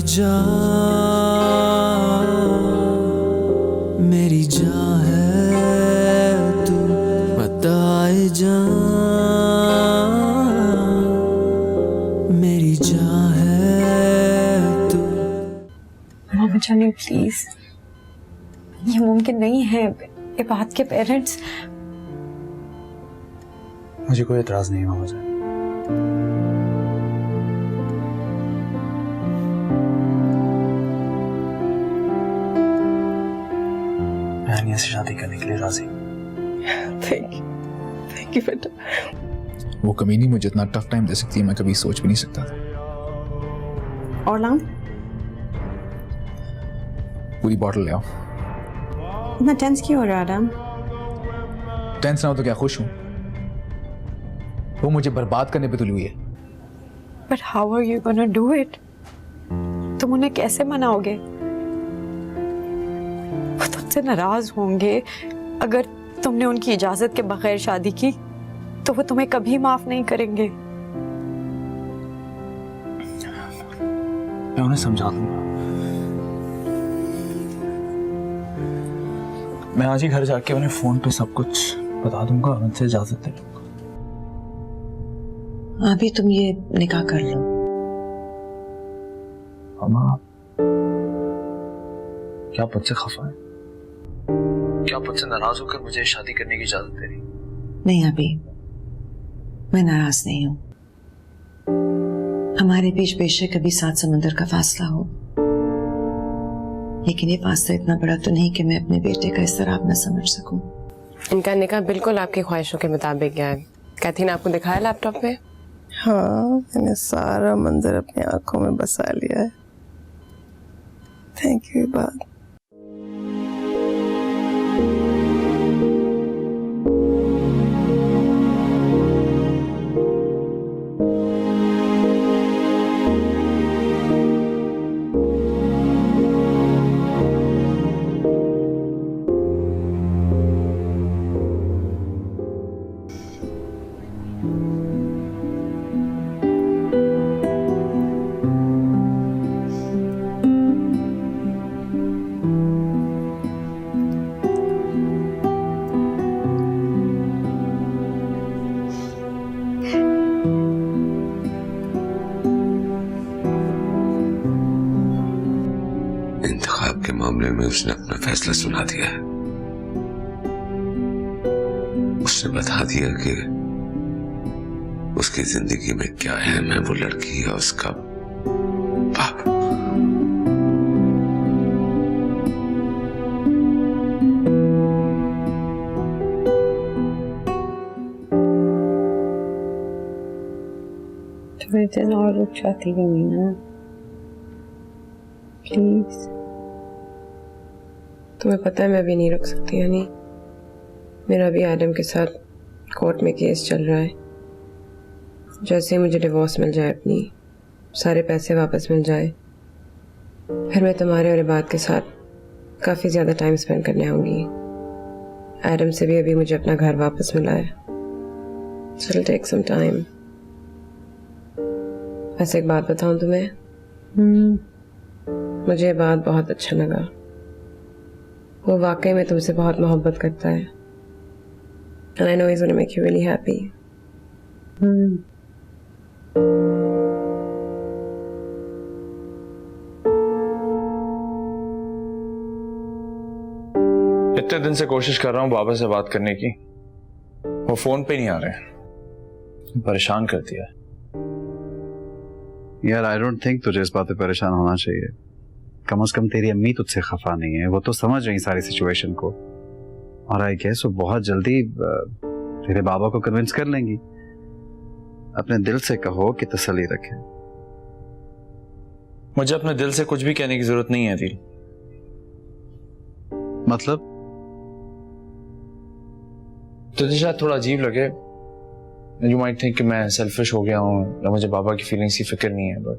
जान मेरी जान है तू, बताए जान मेरी जान है तू। मामा जानी प्लीज, ये मुमकिन नहीं है। इबाद के पेरेंट्स। मुझे कोई एतराज नहीं मामा जान। मैं अनिया से शादी करने के लिए राजी। थैंक यू बेटा। वो कमीनी मुझे इतना टफ टाइम दे सकती है, मैं कभी सोच भी नहीं सकता था। और लाऊं? पूरी बॉटल ले आओ। इतना टेंस क्यों हो रहा है आदम? टेंस ना हो तो क्या, खुश हूं। वो मुझे बर्बाद करने पे तुली हुई है। But how are you gonna do it? तुम उन्हें कैसे मनाओगे? वो तुमसे नाराज होंगे। अगर तुमने उनकी इजाजत के बगैर शादी की तो वो तुम्हें कभी माफ नहीं करेंगे। मैं उन्हें समझा दूंगा। मैं आज ही घर जाके उन्हें फोन पे सब कुछ बता दूंगा और उनसे इजाजत ले लूंगा। अभी तुम ये निकाह कर लो। मामा, क्या मुझसे खफा है? क्या मुझसे नाराज होकर मुझे शादी करने की इजाजत दे रही? नहीं अभी मैं नाराज नहीं हूं। हमारे बीच बेशक कभी 7 समंदर का फासला हो, लेकिन ये फासला इतना बड़ा तो नहीं कि मैं अपने बेटे का इस्तराब न समझ सकूं। इनका निकाह बिल्कुल आपकी ख्वाहिशों के मुताबिक है। कैथी ने आपको दिखाया लैपटॉप पे? हाँ, मैंने सारा मंजर अपनी आंखों में बसा लिया है। Thank you इबाद। इंतखाब के मामले में उसने अपना फैसला सुना दिया है। उसने बता दिया कि उसकी जिंदगी में क्या अहम है, वो लड़की है उसका बाप। थोड़े दिन और रुक जाती है मीना, प्लीज। तुम्हें पता है मैं भी नहीं रुक सकती यानी। मेरा भी आदम के साथ कोर्ट में केस चल रहा है। जैसे ही मुझे डिवोर्स मिल जाए, अपनी सारे पैसे वापस मिल जाए, फिर मैं तुम्हारे और इबाद के साथ काफ़ी ज़्यादा टाइम स्पेंड करने आऊँगी। आदम से भी अभी मुझे अपना घर वापस मिला है। So it'll take some time। वैसे एक बात बताऊँ तुम्हें? मुझे ये बात बहुत अच्छा लगा। वो वाकई में तुमसे बहुत मोहब्बत करता है। And I know he's gonna make you really happy। इतने दिन से कोशिश कर रहा हूँ बाबा से बात करने की, वो फोन पे नहीं आ रहे। परेशान कर दिया यार। आई डोंट थिंक तुझे इस बात पे परेशान होना चाहिए। कम से कम तेरी अम्मी तुझसे खफा नहीं है, वो तो समझ रही सारी सिचुएशन को। और आई गेस वो बहुत जल्दी तेरे बाबा को कन्विंस कर लेंगी। अपने दिल से कहो कि तसल्ली रखे। मुझे अपने दिल से कुछ भी कहने की जरूरत नहीं है दिल। मतलब तुझे शायद थोड़ा अजीब लगे, यू माइट थिंक कि मैं सेल्फिश हो गया हूँ या मुझे बाबा की फीलिंग्स की फिक्र नहीं है, बट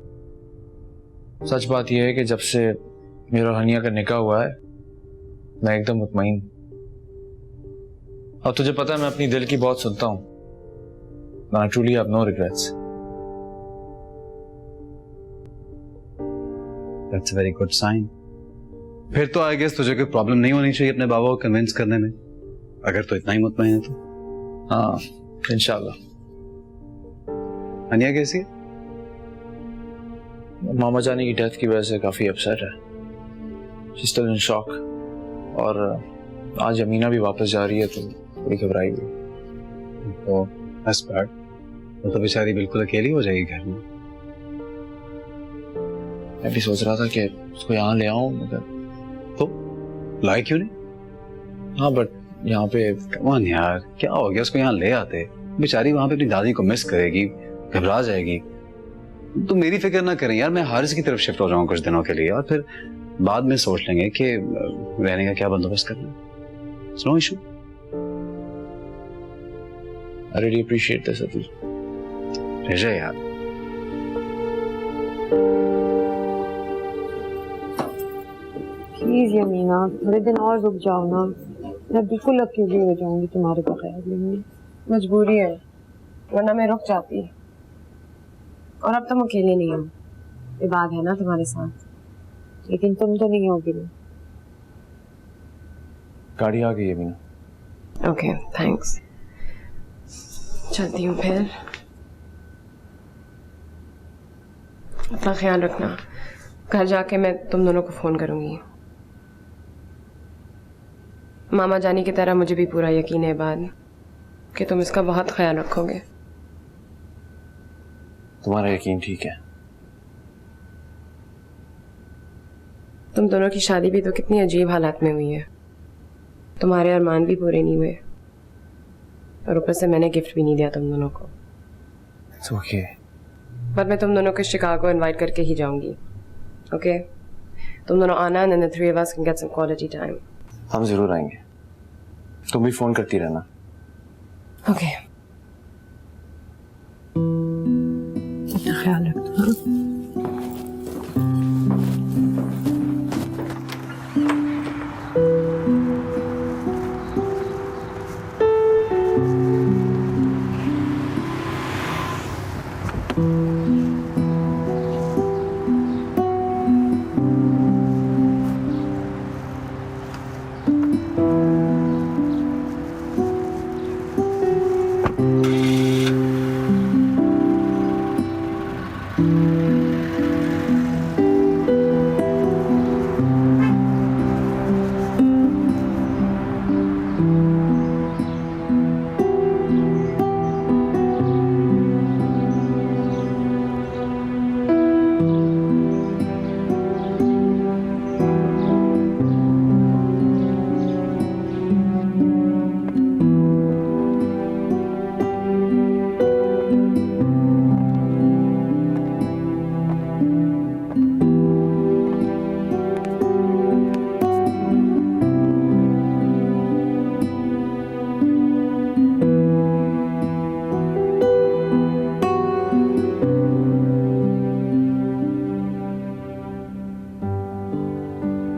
सच बात यह है कि जब से मेरा और हनिया का निकाह हुआ है मैं एकदम मुतमईन। और तुझे पता है मैं अपनी दिल की बहुत सुनता हूँ। I truly have no regrets। That's a very good sign. फिर तो आई गेस तुझे कोई प्रॉब्लम नहीं होनी चाहिए अपने बाबा को कन्विंस करने में, अगर तो इतना ही मुतमईन है तो। हाँ इंशाल्लाह। अनिया कैसी है? मामा जानी की डेथ की वजह से काफी अपसेट है, शी स्टिल इन शॉक। और आज अमीना भी वापस जा रही है तो थोड़ी घबराई हुई। तो दैट्स बैड। वो तो बेचारी बिल्कुल अकेली हो जाएगी घर में। मैं भी सोच रहा था कि उसको यहाँ ले आऊं, मगर तो लाए क्यों नहीं? हाँ बट यहाँ पे कम ऑन यार, क्या हो गया, उसको यहाँ ले आते। बेचारी वहां पे अपनी दादी को मिस करेगी, घबरा जाएगी। तो मेरी फिक्र ना करें यार, मैं हारिस की तरफ शिफ्ट हो जाऊंगा कुछ दिनों के लिए, और फिर बाद में सोच लेंगे कि रहने का क्या बंदोबस्त करना है। No issue. I really appreciate this Atul. रह जाए यार। प्लीज यमीना, थोड़े दिन और रुक जाओ ना, मैं बिल्कुल अकेली हो जाऊंगी तुम्हारे बगैर। मजबूरी है, वरना मैं रुक जाती। और अब तुम अकेली नहीं हो, इबाद है ना तुम्हारे साथ। लेकिन तुम तो नहीं होगी ना। गाड़ी आ गई है अमीना। ओके थैंक्स, चलती हूँ फिर। अपना ख्याल रखना, घर जाके मैं तुम दोनों को फोन करूंगी। मामा जानी की तरह मुझे भी पूरा यकीन है इबाद कि तुम इसका बहुत ख्याल रखोगे। तुम्हारा यकीन ठीक है। तुम दोनों की शादी भी तो कितनी अजीब हालात में हुई है, तुम्हारे अरमान भी पूरे नहीं हुए, और ऊपर से मैंने गिफ्ट भी नहीं दिया तुम दोनों को। It's okay. पर मैं तुम दोनों को शिकागो इनवाइट करके ही जाऊंगी। ओके तुम दोनों आना, and then the three of us can get some quality time. हम जरूर आएंगे, तुम भी फोन करती रहना। ओके अपना ख्याल रखना।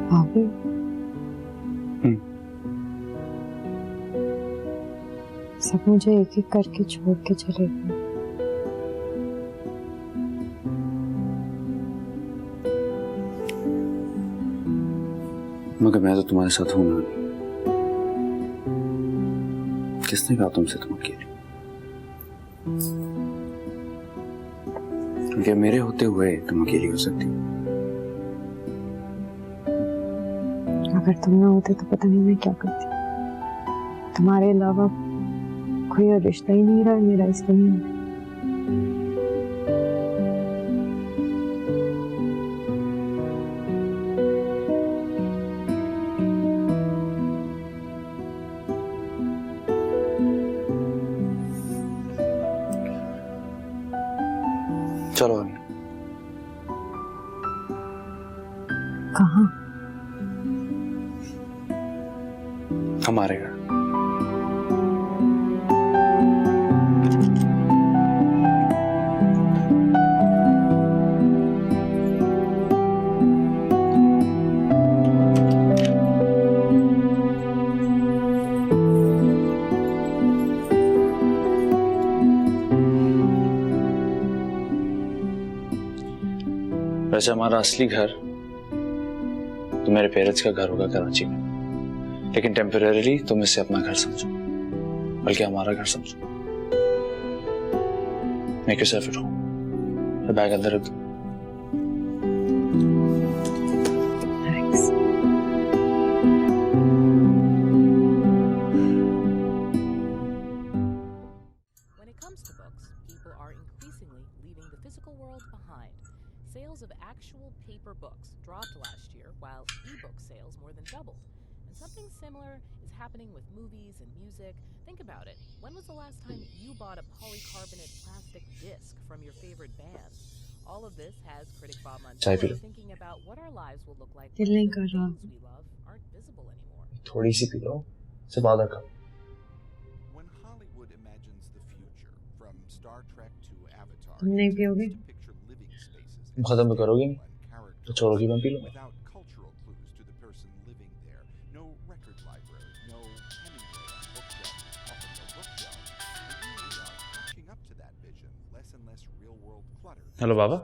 भाभी सब मुझे एक एक करके छोड़ के चले गए। मगर मैं तो तुम्हारे साथ हूं ना। किसने कहा तुमसे तुम अकेले? क्या मेरे होते हुए तुम अकेली हो सकती? अगर तुम ना होते तो पता नहीं मैं क्या करती। तुम्हारे अलावा कोई और रिश्ता ही नहीं रहा मेरा इस दुनिया में। चलो कहाँ? हमारे घर। वैसे हमारा असली घर तो मेरे पेरेंट्स का घर होगा कराची में, लेकिन टेम्परेरीली तुम इसे अपना घर समझो, बल्कि हमारा घर समझो। Make yourself at home. Bag अंदर रख दो। When it comes to books, people are increasingly leaving the physical world behind. Sales of actual paper books dropped last year, while e-book sales more than doubled. And something similar is happening with movies and music. Think about it. When was the last time you bought a polycarbonate plastic disc from your favorite band? All of this has critic Bob Montero thinking about what our lives will look like when the things we love aren't visible anymore. थोड़ी C P low, सिर्फ आधा cup. When Hollywood imagines the future, from Star Trek to Avatar, तुम नहीं पियोगे? to picture living spaces तुम खत्म करोगे नहीं? and characters तो छोड़ोगी, मैं पी लूंगा। without cultural clues to the person living there. No record library, no Hemingway on bookshelf, often no bookshelf. And we are catching up to that vision. Less and less real-world clutter. Hello बाबा।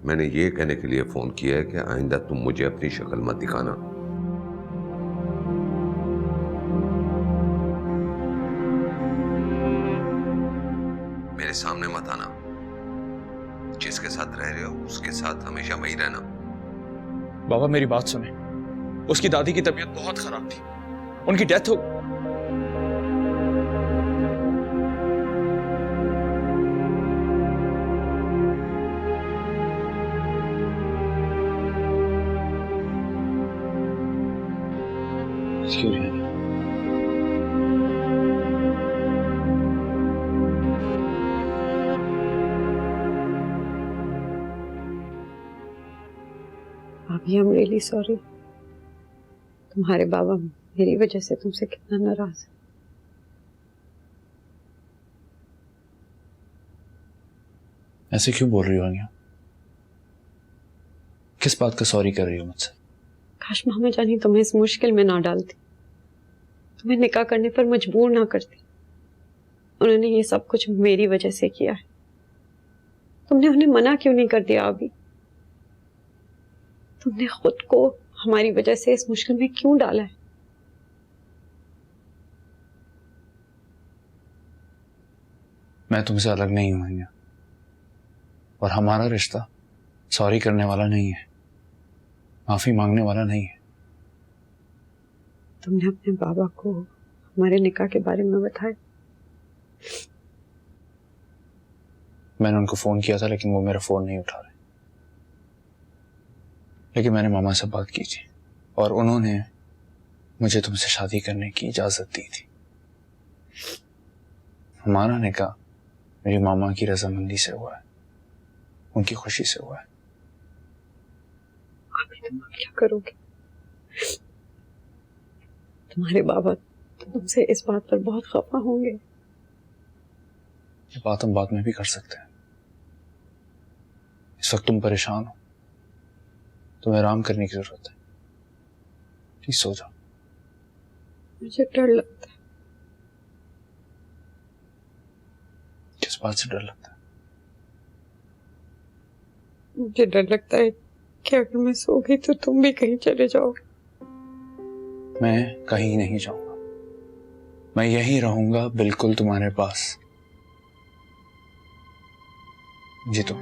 मैंने ये कहने के लिए phone किया है कि आइंदा तुम मुझे अपनी शक्ल मत दिखाना। मेरे सामने मत आना। जिसके साथ रह रहे हो उसके साथ हमेशा वही रहना। बाबा मेरी बात सुने, उसकी दादी की तबीयत बहुत खराब थी, उनकी डेथ हो। Excuse me. भाभी, I'm really sorry. तुम्हारे बाबा मेरी वजह से तुमसे कितना नाराज है। ऐसे क्यों बोल रही हो अनिया? किस बात का सॉरी कर रही हो मुझसे? काश मामा जानी तुम्हें इस मुश्किल में ना डालती, तुम्हें निकाह करने पर मजबूर ना करती। उन्होंने ये सब कुछ मेरी वजह से किया है। तुमने उन्हें मना क्यों नहीं कर दिया? अभी तुमने खुद को हमारी वजह से इस मुश्किल में क्यों डाला है? मैं तुमसे अलग नहीं हूं अनिया, और हमारा रिश्ता सॉरी करने वाला नहीं है, माफी मांगने वाला नहीं है। तुमने अपने बाबा को हमारे निकाह के बारे में बताया? मैंने उनको फोन किया था, लेकिन वो मेरा फोन नहीं उठा रहे। लेकिन मैंने मामा से बात की थी और उन्होंने मुझे तुमसे शादी करने की इजाजत दी थी। हमारा निकाह मेरी मामा की रजामंदी से हुआ है, उनकी खुशी से हुआ है। अभी तुम क्या करोगे? तुम्हारे बाबा तुमसे इस बात पर बहुत खफा होंगे। ये बात हम बाद में भी कर सकते हैं। इस वक्त तुम परेशान हो, तुम्हें आराम करने की जरूरत है। प्लीज सो जाओ। मुझे डर लगता है। किस बात से डर लगता है? मुझे डर लगता है कि अगर मैं सो गई तो तुम भी कहीं चले जाओगे। मैं कहीं नहीं जाऊंगा, मैं यहीं रहूंगा, बिल्कुल तुम्हारे पास। जी तुम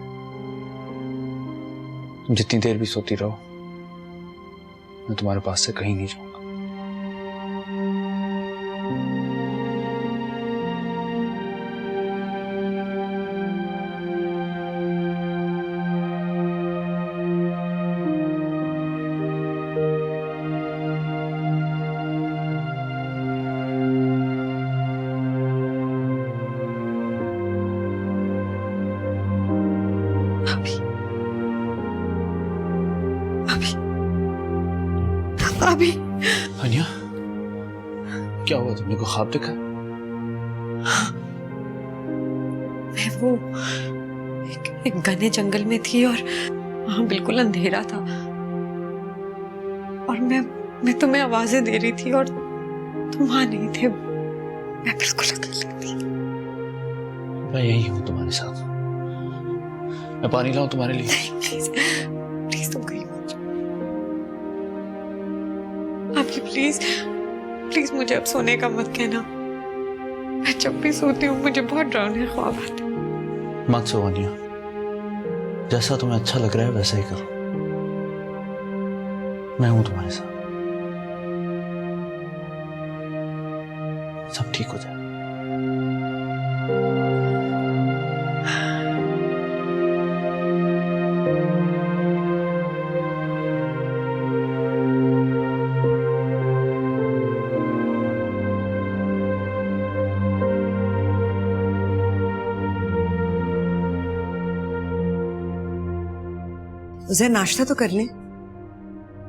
जितनी देर भी सोती रहो, मैं तुम्हारे पास से कहीं नहीं जाऊंगा। अभी अनिया, क्या हुआ? तुमने कोई ख्वाब देखा? मैं वो एक घने जंगल में थी और वहां बिल्कुल अंधेरा था और मैं तुम्हें आवाजें दे रही थी और तुम वहां नहीं थे। मैं बिल्कुल अकेली थी। मैं यही हूं तुम्हारे साथ। मैं पानी लाऊं तुम्हारे लिए? प्लीज प्लीज तुम कहीं मत जाओ। प्लीज प्लीज मुझे अब सोने का मत कहना। मैं जब भी सोती हूँ मुझे बहुत डरावने ख्वाब आते हैं। मत सो अनिया, जैसा तुम्हें अच्छा लग रहा है वैसा ही करो। मैं हूं तुम्हारे साथ, सब ठीक हो जाए। उसे नाश्ता तो कर ले।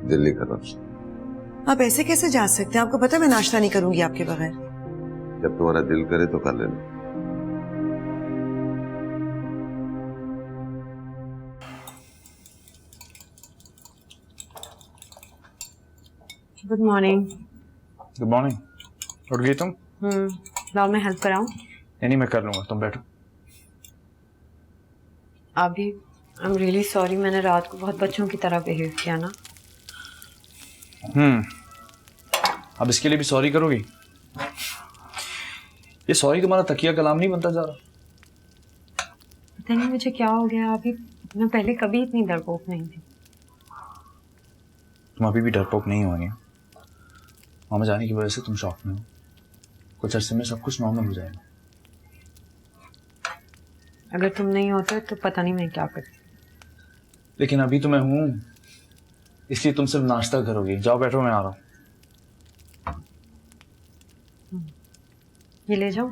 दिल नहीं कर रहा। आप ऐसे कैसे जा सकते हैं? आपको पता है मैं नाश्ता नहीं करूंगी आपके बगैर। जब तुम्हारा दिल करे तो कर लेना। Good morning. Good morning. उठ गई तुम? लाओ मैं हेल्प कराऊं? नहीं, मैं कर लूंगा, तुम बैठो। अभी आई एम रियली सॉरी, मैंने रात को बहुत बच्चों की तरह बिहेव किया ना। अब इसके लिए भी सॉरी करोगी? ये सॉरी तुम्हारा तकिया कलाम नहीं बनता जा रहा? पता नहीं मुझे क्या हो गया अभी, मैं पहले कभी इतनी डरपोक नहीं थी। तुम अभी भी डरपोक नहीं हो रही। मामा जाने की वजह से तुम शॉक में हो। कुछ अरसे में सब कुछ नॉर्मल हो जाएगा। अगर तुम नहीं होते तो पता नहीं मैं क्या करती। लेकिन अभी तो मैं हूं, इसलिए तुम सिर्फ नाश्ता करोगी। जाओ बैठो, मैं आ रहा हूं। ये ले जाओ।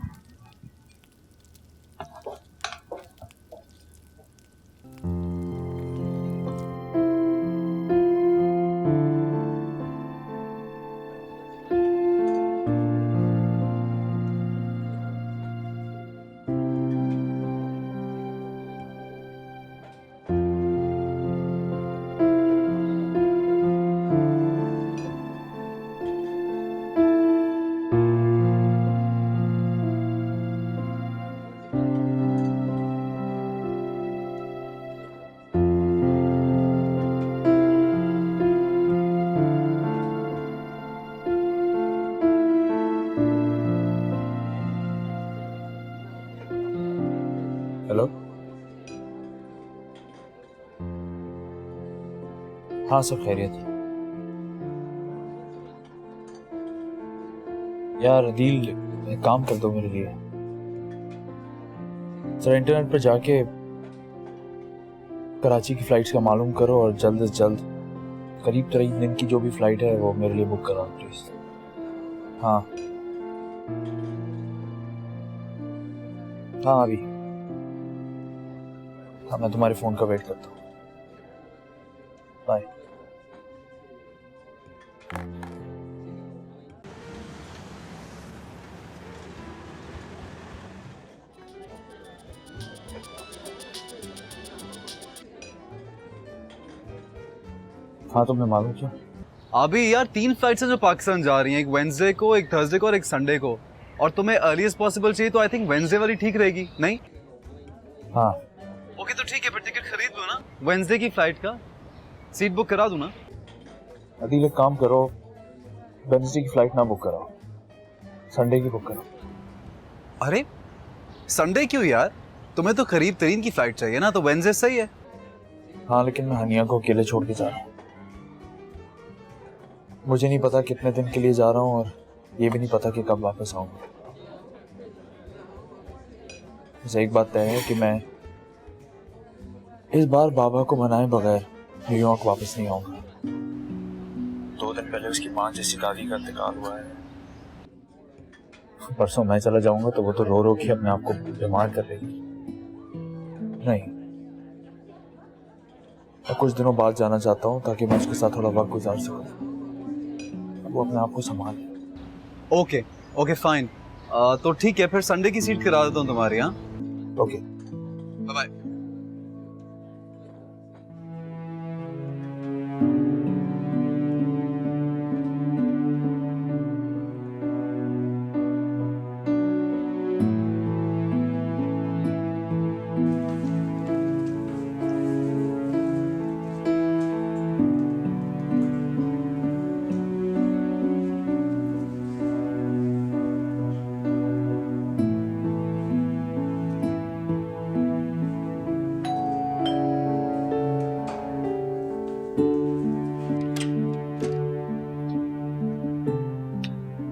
हेलो। हाँ, सब खैरियत है। यार अदील, एक काम कर दो मेरे लिए। जरा इंटरनेट पर जाके कराची की फ्लाइट्स का मालूम करो और जल्द से जल्द करीब 3 दिन की जो भी फ्लाइट है वो मेरे लिए बुक कराओ प्लीज। हाँ हाँ अभी। हाँ, मैं तुम्हारे फोन का वेट करता हूँ। बाय। हाँ, तुम्हें मालूम क्या? अभी यार 3 फ्लाइट्स हैं जो पाकिस्तान जा रही हैं, एक वेंसडे को, एक थर्सडे को और एक संडे को। और तुम्हें अर्लीस्ट पॉसिबल चाहिए तो आई थिंक वेंसडे वाली ठीक रहेगी, नहीं? हाँ। ओके तो ठीक है, फिर टिकट खरीद लो ना वेंसडे की फ्लाइट का। सीट बुक करा दूं ना? अदील, एक काम करो, वेडनेसडे की फ्लाइट ना बुक कराओ, संडे की बुक करो। अरे संडे क्यों यार? तुम्हें तो करीब 3 की फ्लाइट चाहिए ना, तो वेंसडे सही है। हाँ, लेकिन मैं हनिया को अकेले छोड़ के जा रहा हूँ। मुझे नहीं पता कितने दिन के लिए जा रहा हूँ और ये भी नहीं पता कि कब वापस आऊंगा। मुझे एक बात तय है कि मैं इस बार बाबा को मनाए बगैर न्यूयॉर्क वापस नहीं आऊंगा। 2 दिन पहले उसकी 5 जैसी दादी का इंतकाल हुआ है। परसों मैं चला जाऊंगा तो वो तो रो रो के अपने आप को बीमार कर लेगी। नहीं, मैं कुछ दिनों बाद जाना चाहता हूँ ताकि मैं उसके साथ थोड़ा वक्त गुजार सकूं। वो अपने आप को संभाले। Okay okay fine. तो ठीक है, फिर संडे की सीट करा देता हूँ तुम्हारे यहाँ। Okay, bye bye.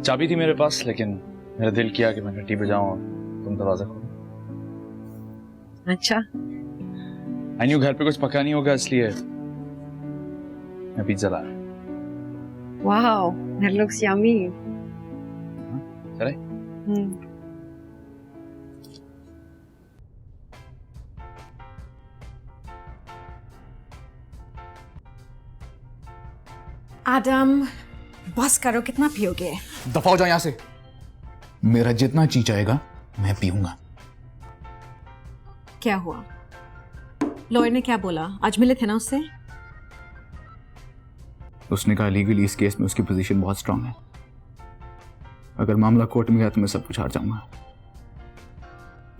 चाबी थी मेरे पास, लेकिन मेरा दिल किया कि मैं घंटी बजाऊं और तुम दरवाजा खोलो। अच्छा, आई न्यू घर पे कुछ पका नहीं होगा, इसलिए मैं पिज्जा लाया। Wow, that looks yummy. चले? आदम, बस करो, कितना पियोगे? दफा हो जाओ यहां से। मेरा जितना जी चाहेगा मैं पीऊंगा। क्या हुआ? लॉयर ने क्या बोला? आज मिले थे ना उससे? उसने कहा लीगली इस केस में उसकी पोजीशन बहुत स्ट्रांग है। अगर मामला कोर्ट में गया तो मैं सब कुछ हार जाऊंगा,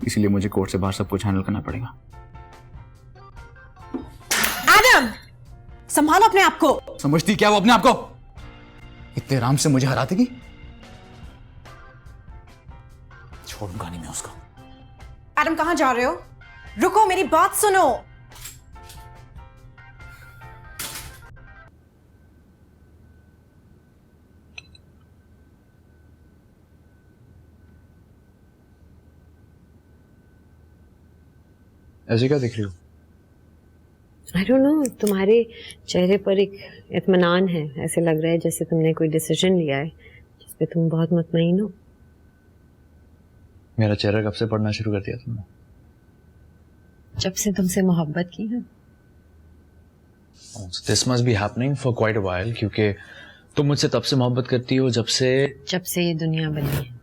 इसलिए मुझे कोर्ट से बाहर सब कुछ हैंडल करना पड़ेगा। आदम, संभालो अपने आप को। समझती क्या वो अपने आप को? इतने आराम से मुझे हरा देगी? छोड़ूंगा नहीं मैं उसको। आदम, कहां जा रहे हो? रुको, मेरी बात सुनो। ऐसे क्या दिख रही हो? I don't know, तुम्हारे चेहरे पर एक इत्मीनान है। ऐसे लग रहा है जैसे तुमने कोई डिसीजन लिया है जिस पे तुम बहुत मुतमईन हो। मेरा चेहरा कब से पढ़ना शुरू कर दिया तुमने? जब से तुमसे मोहब्बत की है। This must be happening for quite a while, क्योंकि तुम मुझसे तब से मोहब्बत करती हो जब से ये दुनिया बनी है।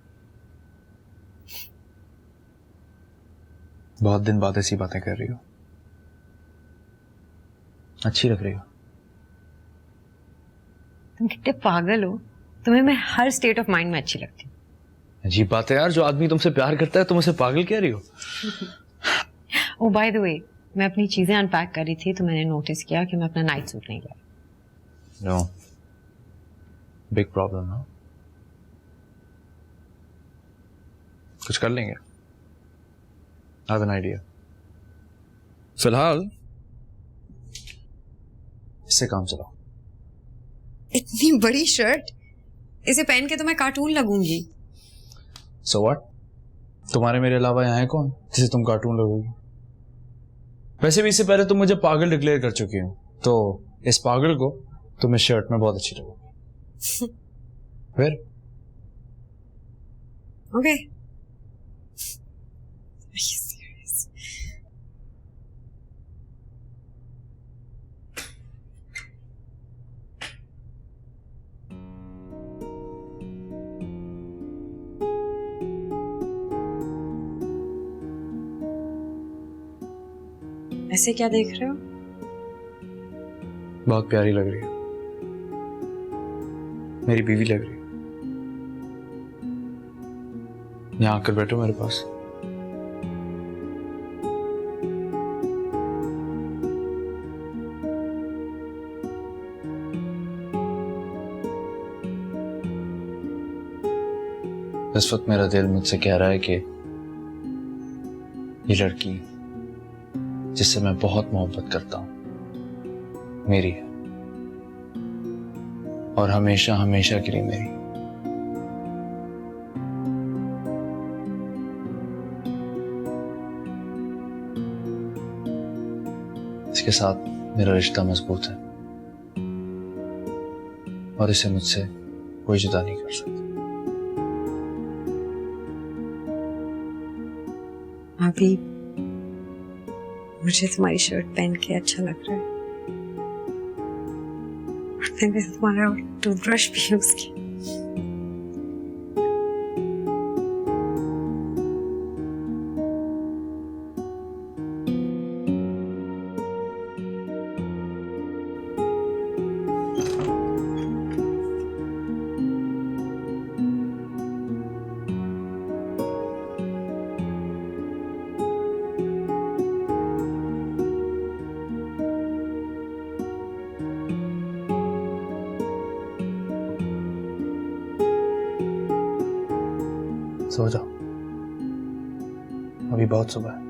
बहुत दिन बाद ऐसी बातें कर रही हो। अच्छी लग रही हो। तुम कितने पागल हो, तुम्हें मैं हर स्टेट ऑफ माइंड में अच्छी लगती हूँ। अजीब बात है यार, जो आदमी तुमसे प्यार करता है तुम उसे पागल कह रही हो। ओ बाय द वे, मैं अपनी चीजें अनपैक कर रही थी तो मैंने नोटिस किया कि मैं अपना नाइट सूट नहीं लाया। नो, बिग प्रॉब्लम है। कुछ कर लेंगे। I have an idea. फिलहाल इससे काम चलाओ। इतनी बड़ी शर्ट, इसे पहन के तो मैं कार्टून लगूंगी। So what? तुम्हारे मेरे अलावा यहाँ है कौन जिसे तुम कार्टून लगोगी? वैसे भी इससे पहले तुम मुझे पागल डिक्लेयर कर चुकी हो, तो इस पागल को तुम्हें शर्ट में बहुत अच्छी लगोगी। फिर ओके। ऐसे क्या देख रहे हो? बहुत प्यारी लग रही है, मेरी बीवी लग रही है। यहाँ आकर बैठो मेरे पास। इस वक्त मेरा दिल मुझसे कह रहा है कि ये लड़की जिससे मैं बहुत मोहब्बत करता हूं मेरी है, और हमेशा हमेशा के लिए मेरी। इसके साथ मेरा रिश्ता मजबूत है और इसे मुझसे कोई जुदा नहीं कर सकता। अभी मुझे तुम्हारी शर्ट पहन के अच्छा लग रहा है, और मैंने तुम्हारा टूथब्रश भी यूज किया। सो जाओ, अभी बहुत सुबह है।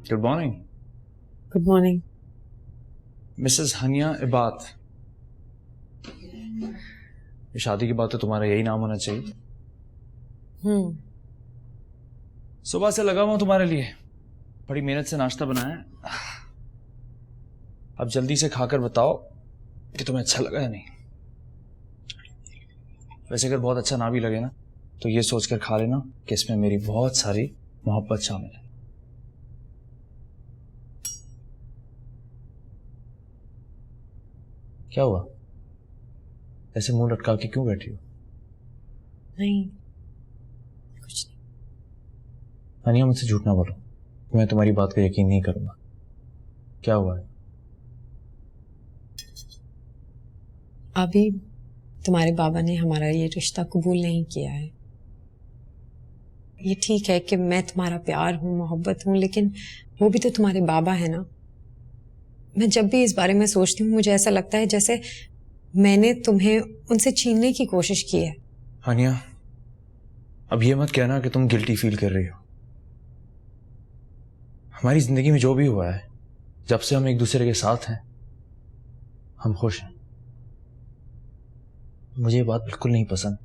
Good morning good morning. Mrs Haniya Ibad. ये शादी की बात तो तुम्हारा यही नाम होना चाहिए। सुबह से लगा हुआ तुम्हारे लिए, बड़ी मेहनत से नाश्ता बनाया है। अब जल्दी से खाकर बताओ कि तुम्हें अच्छा लगा या नहीं। वैसे अगर बहुत अच्छा ना भी लगे ना तो ये सोचकर खा लेना कि इसमें मेरी बहुत सारी मोहब्बत शामिल है। क्या हुआ, ऐसे मुंह लटका के क्यों बैठी हो? नहीं, कुछ नहीं। अनिया मुझसे झूठ ना बोलो, मैं तुम्हारी बात का यकीन नहीं करूंगा। क्या हुआ है? अभी तुम्हारे बाबा ने हमारा ये रिश्ता कबूल नहीं किया है। ये ठीक है कि मैं तुम्हारा प्यार हूँ, मोहब्बत हूँ, लेकिन वो भी तो तुम्हारे बाबा है ना। मैं जब भी इस बारे में सोचती हूँ मुझे ऐसा लगता है जैसे मैंने तुम्हें उनसे छीनने की कोशिश की है। हानिया, अब ये मत कहना कि तुम गिल्टी फील कर रही हो। हमारी जिंदगी में जो भी हुआ है, जब से हम एक दूसरे के साथ हैं, हम खुश हैं। मुझे ये बात बिल्कुल नहीं पसंद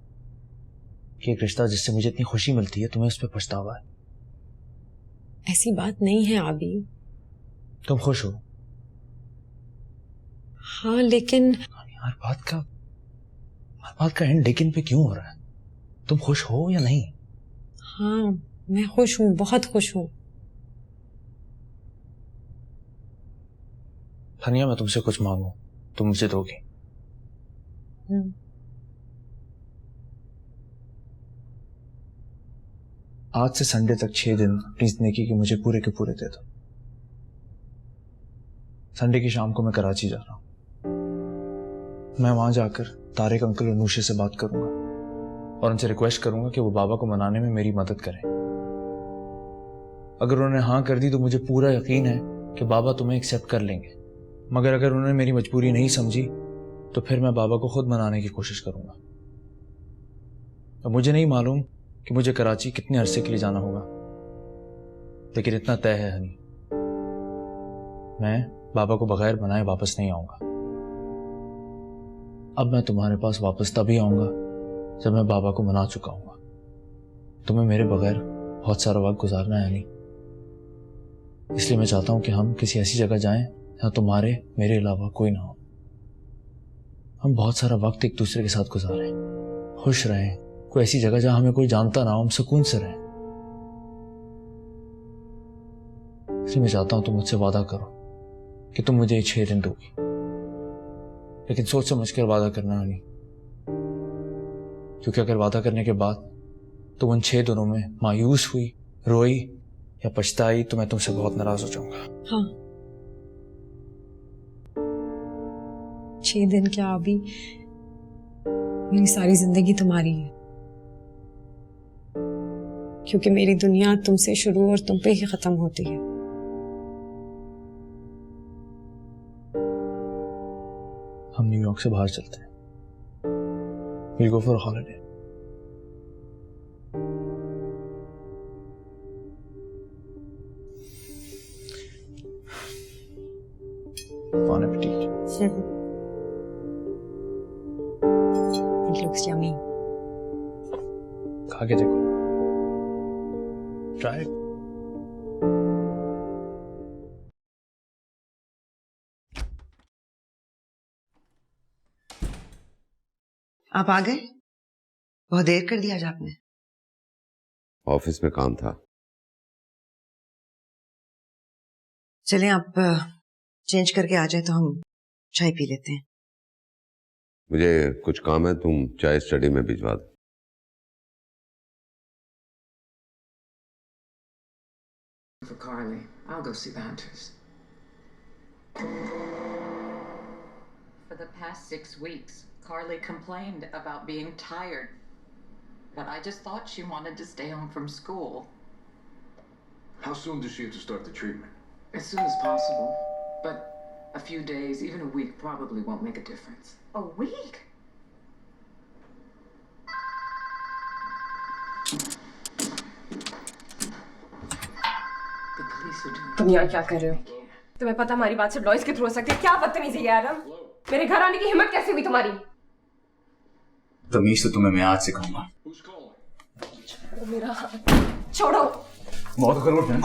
कि एक रिश्ता जिससे मुझे इतनी खुशी मिलती है, तुम्हें उस पर पछतावा है। ऐसी बात नहीं है अभी। तुम खुश हो? हाँ, लेकिन हर बात का एंड लेकिन पे क्यों हो रहा है? तुम खुश हो या नहीं? हाँ, मैं खुश हूँ, बहुत खुश हूँ। हनिया, मैं तुमसे कुछ मांगू, तुम मुझे दोगी? आज से संडे तक 6 दिन अपनी जिंदगी के मुझे पूरे के पूरे दे दो। संडे की शाम को मैं कराची जा रहा हूं। मैं वहां जाकर तारिक अंकल और नूशे से बात करूंगा और उनसे रिक्वेस्ट करूंगा कि वो बाबा को मनाने में मेरी मदद करें। अगर उन्होंने हाँ कर दी तो मुझे पूरा यकीन है कि बाबा तुम्हें एक्सेप्ट कर लेंगे, मगर अगर उन्होंने मेरी मजबूरी नहीं समझी तो फिर मैं बाबा को खुद मनाने की कोशिश करूंगा। अब मुझे नहीं मालूम कि मुझे कराची कितने अरसे के लिए जाना होगा, लेकिन इतना तय है हनी, मैं बाबा को बगैर मनाए वापस नहीं आऊंगा। अब मैं तुम्हारे पास वापस तभी आऊंगा जब मैं बाबा को मना चुका हूंगा। तुम्हें मेरे बगैर बहुत सारा वक्त गुजारना है नहीं, इसलिए मैं चाहता हूं कि हम किसी ऐसी जगह जाएं जहां तुम्हारे मेरे अलावा कोई ना हो। हम बहुत सारा वक्त एक दूसरे के साथ गुजारें, खुश रहें, कोई ऐसी जगह जहां हमें कोई जानता ना हो, हम सुकून से रहें। इसलिए मैं चाहता हूं तुम मुझसे वादा करो कि तुम मुझे 6 दिन दोगी, लेकिन सोच समझ कर वादा करना नहीं, क्योंकि अगर वादा करने के बाद तुम उन 6 दिनों में मायूस हुई, रोई या पछताई तो मैं तुमसे बहुत नाराज हो जाऊंगा। हाँ, 6 दिन क्या, अभी मेरी सारी जिंदगी तुम्हारी है, क्योंकि मेरी दुनिया तुमसे शुरू और तुम पे ही खत्म होती है। हम न्यूयॉर्क से बाहर चलते हैं। We'll go for a holiday. Bon appetit. It looks yummy. खा के देखो। Try it. आप आ गए? बहुत देर कर दिया आज आपने। ऑफिस में काम था। चलें आप चेंज करके आ जाए तो हम चाय पी लेते हैं। मुझे कुछ काम है, तुम चाय स्टडी में भिजवा दो। For Carly, I'll go see the hunters. For the past 6 weeks, Carly complained about being tired, but I just thought she wanted to stay home from school. How soon does she have to start the treatment? As soon as possible. But a few days, even a week, probably won't make a difference. A week? The police are doing तुम यहाँ क्या कर रहे हो? तुम्हें पता हमारी बात सिर्फ लॉयर्स के थ्रू हो सकती है? क्या बदतमीजी है एडम? मेरे घर आने की हिम्मत कैसे हुई तुम्हारी? तमीज तो तुम्हें मैं आज सिखाऊंगा। मेरा हाथ छोड़ो। बहुत गलत है,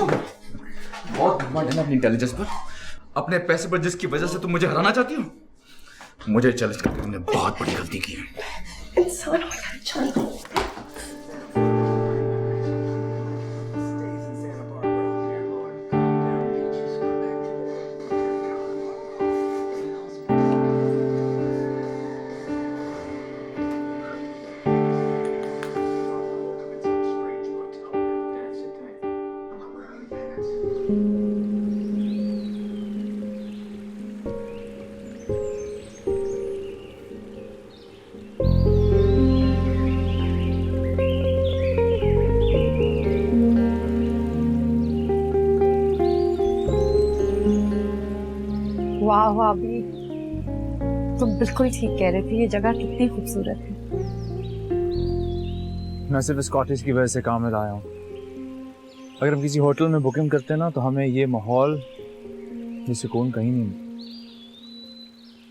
बहुत घमंड है ना अपनी इंटेलिजेंस पर, अपने पैसे पर, जिसकी वजह से तुम मुझे हराना चाहती हो। मुझे चैलेंज करके तुमने बहुत बड़ी गलती की है। इंसान हो यार, इंसान। वाह वाह भी, तुम बिल्कुल ठीक कह रहे थे, ये जगह कितनी खूबसूरत है। मैं सिर्फ इस कॉटेज की वजह से काम में लाया हूँ। अगर हम किसी होटल में बुकिंग करते ना तो हमें ये माहौल, ये सुकून कहीं नहीं मिलता।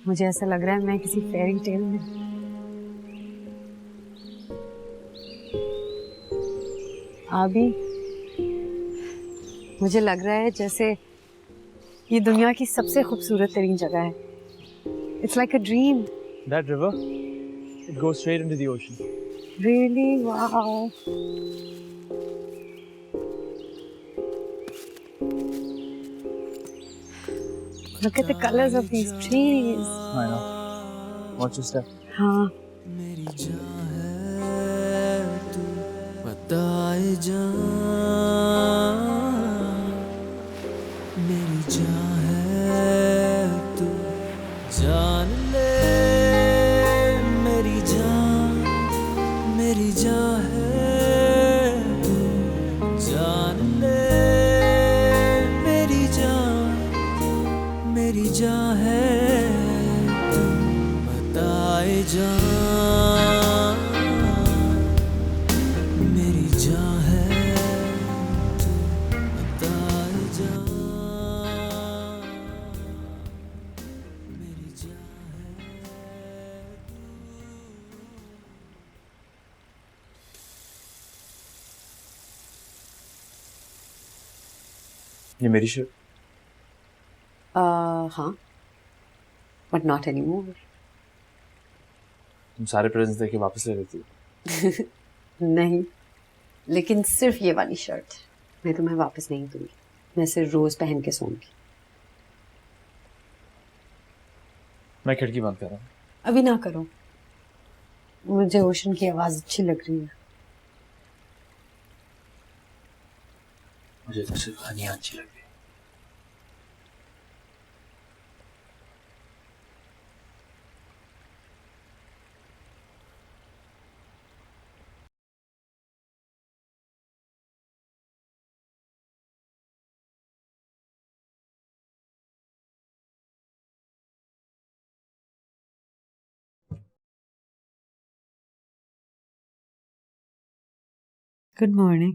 मुझे ऐसा लग रहा है मैं किसी फेरी टेल में। अभी मुझे लग रहा है जैसे ये दुनिया की सबसे खूबसूरत तरीन जगह है। It's like a dream. That river, it goes straight into the ocean. Really? Wow. Look at the colors of these trees. I know. Watch your step. हाँ। मेरी जान है तू, बताए जान। मेरी जान है तू, जान ले मेरी जान। मेरी जान है तू, जान ले मेरी जान। मेरी जान है तू, बताए जान। मेरी जान है तू, बताए जान। मेरी जान है तू। ये मेरी शर्ट। हाँ, but not anymore. तुम सारे प्रेजेंट्स देके वापस ले लेती हो। नहीं, लेकिन सिर्फ ये वाली शर्ट मैं तुम्हें वापस नहीं दूंगी। मैं सिर्फ रोज पहन के सोऊंगी। मैं खिड़की बंद कर रहा हूँ। अभी ना करो, मुझे ओशन की आवाज अच्छी लग रही है। मुझे तो सिर्फ हनिया अच्छी लग रही है। Good morning.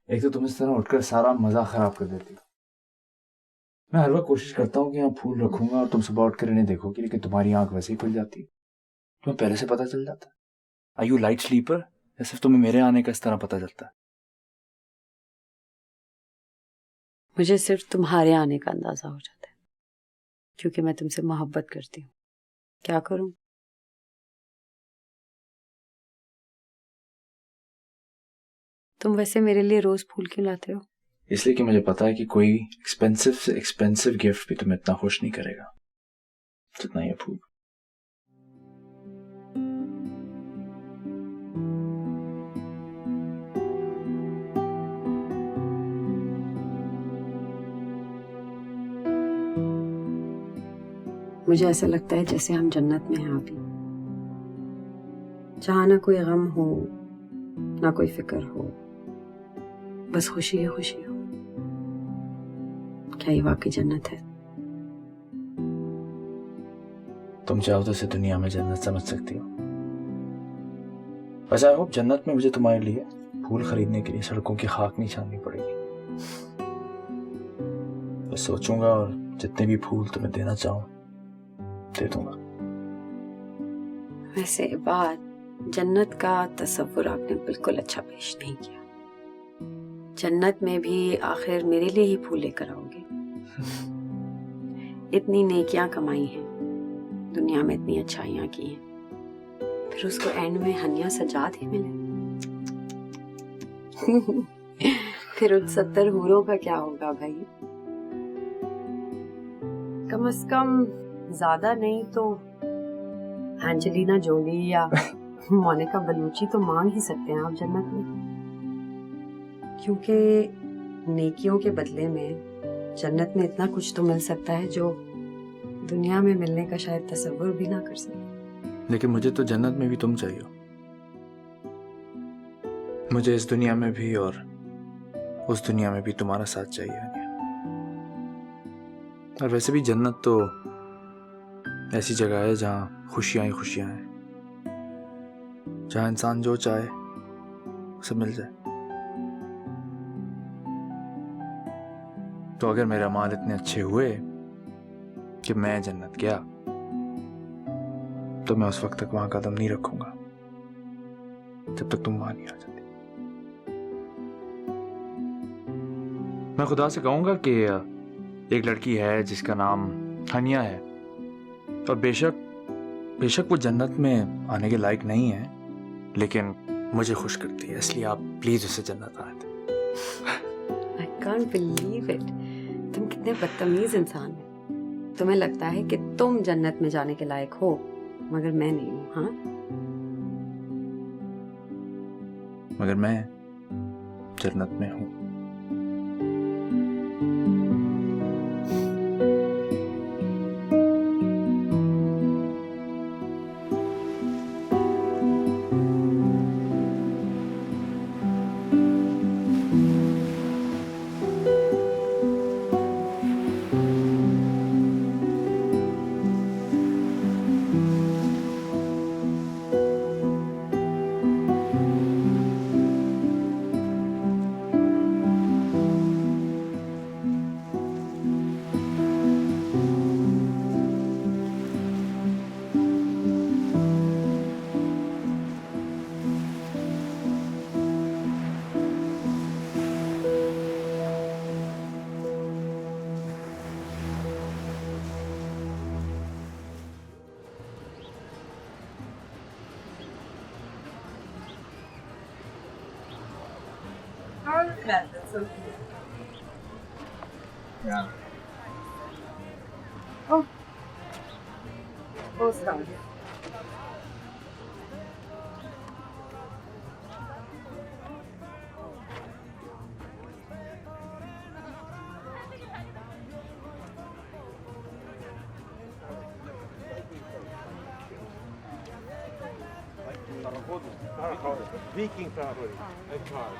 एक तो तुम इस तरह उठकर सारा मजा खराब कर देती हो। मैं हर वक्त कोशिश करता हूँ कि यहाँ फूल रखूंगा और तुम सुबह उठकर इन्हें देखोगी, लेकिन तुम्हारी आंख वैसे ही खुल जाती है। तुम्हें पहले से पता चल जाता है। आर यू लाइट स्लीपर या सिर्फ तुम्हें मेरे आने का इस तरह पता चलता है? मुझे सिर्फ तुम्हारे आने का अंदाजा हो जाता है, क्योंकि मैं तुमसे मोहब्बत करती हूँ। क्या करूं? तुम वैसे मेरे लिए रोज फूल क्यों लाते हो? इसलिए कि मुझे पता है कि कोई एक्सपेंसिव से एक्सपेंसिव गिफ्ट भी तुम्हें इतना खुश नहीं करेगा जितना ये फूल। मुझे ऐसा लगता है जैसे हम जन्नत में हैं अभी, जहां ना कोई गम हो ना कोई फिक्र हो, बस खुशी ही खुशी हो। क्या ये वाकई जन्नत है? तुम चाहो तो इसे दुनिया में जन्नत समझ सकती हो। वैसे आई होप जन्नत में मुझे तुम्हारे लिए फूल खरीदने के लिए सड़कों की खाक नहीं छाननी पड़ेगी। बस सोचूंगा और जितने भी फूल तुम्हें देना चाहो दे दूंगा। वैसे बात, जन्नत का तस्वुर आपने बिल्कुल अच्छा पेश नहीं किया। जन्नत में भी आखिर मेरे लिए ही फूल लेकर आओगे। इतनी नेकियां कमाई हैं, दुनिया में इतनी अच्छाइयां की हैं, फिर उसको एंड में हनिया सजाद ही मिले। फिर उन 70 हूरों का क्या होगा भाई? कम से कम ज्यादा नहीं तो एंजेलिना जोली या मोनिका बलूची तो मांग ही सकते हैं आप जन्नत में, क्योंकि नेकियों के बदले में जन्नत में इतना कुछ तो मिल सकता है जो दुनिया में मिलने का शायद तस्वुर भी ना कर सके। लेकिन मुझे तो जन्नत में भी तुम चाहिए। मुझे इस दुनिया में भी और उस दुनिया में भी तुम्हारा साथ चाहिए हानिया। और वैसे भी जन्नत तो ऐसी जगह है जहाँ खुशियां ही खुशियां हैं, जहाँ इंसान जो चाहे उसे मिल जाए। तो अगर मेरे अमाल इतने अच्छे हुए कि मैं जन्नत गया तो मैं उस वक्त तक वहां कदम नहीं रखूंगा जब तक तुम वहां नहीं आ जाती। मैं खुदा से कहूंगा कि एक लड़की है जिसका नाम हनिया है, और बेशक वो जन्नत में आने के लायक नहीं है, लेकिन मुझे खुश करती है, इसलिए आप प्लीज उसे जन्नत आने दें। I can't believe it. तुम कितने बदतमीज इंसान हो। तुम्हें लगता है कि तुम जन्नत में जाने के लायक हो, मगर मैं नहीं हूँ। हाँ, मगर मैं जन्नत में हूँ। Yeah. Oh, postcard. Viking fabric. A card.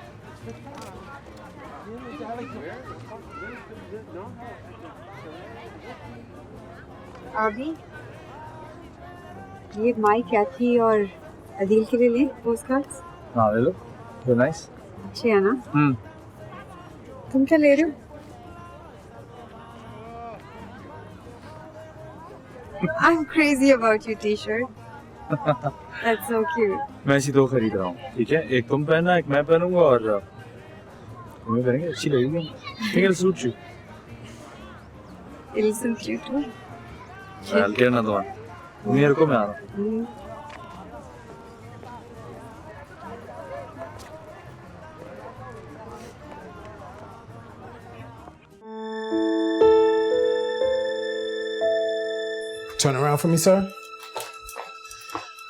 अभी ये माई कैथी और अदील के लिए ले पोस्टकार्ड्स। हाँ ले लो, तो नाइस। अच्छे है ना? तुम क्या ले रहे हो? I'm crazy about your t-shirt. That's so cute. मैं ऐसी दो खरीद रहा हूँ, ठीक है? एक तुम पहनना, एक मैं पहनूंगा, और तुम्हें पहनेंगे, अच्छी लगेगी। It'll suit you. It'll suit you too. I'll get another one. मेरे को मैं आ रहा हूँ। Turn around for me, sir.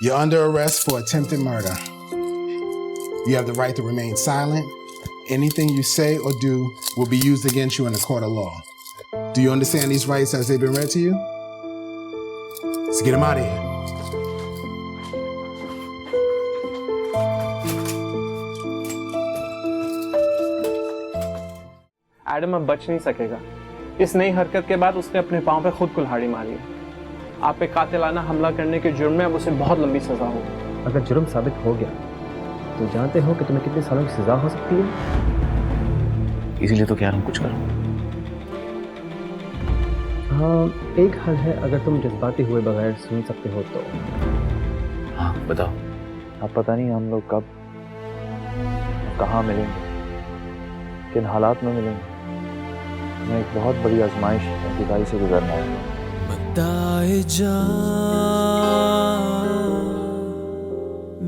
You're under arrest for attempted murder. You have the right to remain silent. Anything you say or do will be used against you in a court of law. Do you understand these rights as they've been read to you? So get them out of here. Adam अब बच नहीं सकेगा। इस नई हरकत के बाद उसने अपने पांव पे खुद कुल्हाड़ी मारी है। आप पे कातिलाना हमला करने के जुर्म में अब उसे बहुत लंबी सजा होगी। अगर जुर्म साबित हो गया तो जानते हो कि तुम्हें कितने सालों की सजा हो सकती है? इसीलिए तो कह रहा हूँ कुछ करो। हाँ, एक हल है, अगर तुम जज्बाती हुए बगैर सुन सकते हो तो। हाँ बताओ। अब पता नहीं हम लोग कब कहाँ मिलेंगे, किन हालात में मिलेंगे। हमें एक बहुत बड़ी आजमाइश इंतज़ारी से गुजरना है। बताए जा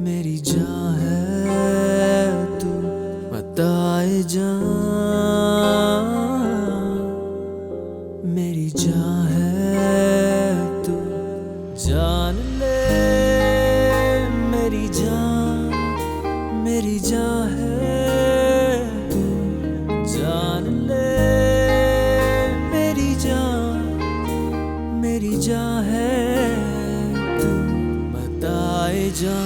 मेरी जान है तू, बताए जा मेरी जान है तू, जान ले मेरी जान है तू, जान ले मेरी जान है तू, बताए जा